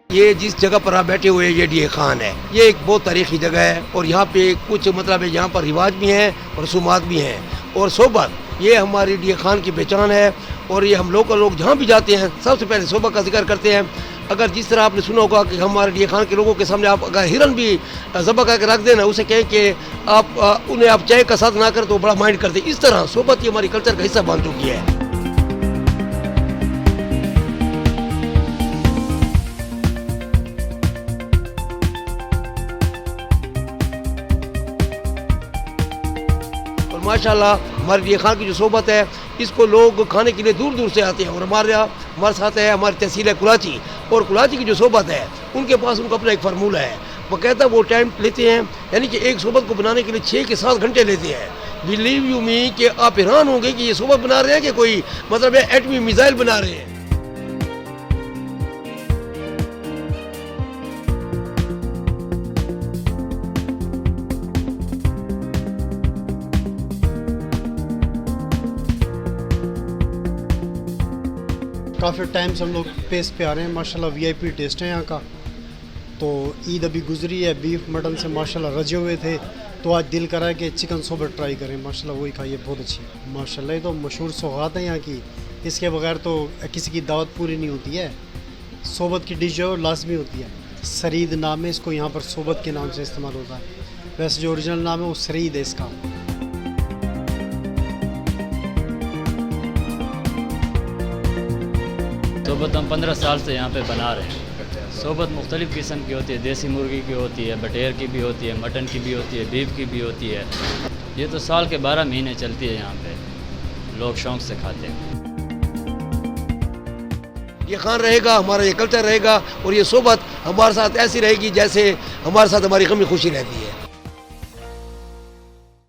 ये जिस जगह पर आप बैठे हुए हैं ये डीए खान है। ये एक बहुत तारीखी जगह है और यहाँ पे कुछ मतलब है, यहाँ पर रिवाज भी हैं और रसूमात भी हैं और सोबत ये हमारी डीए खान की पहचान है। और ये हम लोग जहाँ भी जाते हैं सबसे पहले सोबत का जिक्र करते हैं। अगर जिस तरह आपने सुना होगा कि हमारे डीए खान के लोगों के सामने आप अगर हिरन भी ज़बह करके रख देना, उसे कहें कि आप उन्हें आप चाय का साथ ना करें तो बड़ा माइंड करते। इस तरह सोबत ये हमारी कल्चर का हिस्सा बन चुकी है। और माशाल्लाह हमारे डीए खान की जो सोबत है इसको लोग खाने के लिए दूर दूर से आते हैं। और हमारे साथ है हमारी तहसील है कुलाची, और कुलाची की जो सोबत है उनके पास उनका अपना एक फार्मूला है। बाकायदा वो टाइम लेते हैं, यानी कि एक सोबत को बनाने के लिए 6 से 7 घंटे लेते हैं। बिलीव यू मी कि आप हैरान होंगे कि ये सोबत बना रहे हैं कि कोई मतलब है एटमी मिसाइल बना रहे हैं। काफ़ी टाइम से हम लोग पेस पे आ रहे हैं। माशाल्लाह वीआईपी टेस्ट है यहाँ का। तो ईद अभी गुजरी है, बीफ मटन से माशाल्लाह रजे हुए थे, तो आज दिल करा कि चिकन सोबत ट्राई करें। माशाल्लाह वही खाइए, बहुत अच्छी माशाल्लाह। ये तो मशहूर सौगात है यहाँ की, इसके बगैर तो किसी की दावत पूरी नहीं होती है। सोबत की डिश जो लाजमी होती है। सरीद नाम है इसको, यहाँ पर सोबत के नाम से इस्तेमाल होता है। वैसे जो ओरिजिनल नाम है वो सरीद है इसका। सोबत हम 15 साल से यहाँ पे बना रहे हैं। सोबत मुख्तलिफ़ किस्म की होती है, देसी मुर्गी की होती है, बटेर की भी होती है, मटन की भी होती है, बीफ की भी होती है। ये तो साल के 12 महीने चलती है यहाँ पे, लोग शौक़ से खाते हैं। ये खान रहेगा, हमारा ये कल्चर रहेगा और ये सोबत हमारे साथ ऐसी रहेगी जैसे हमारे साथ हमारी गमी खुशी रहती है।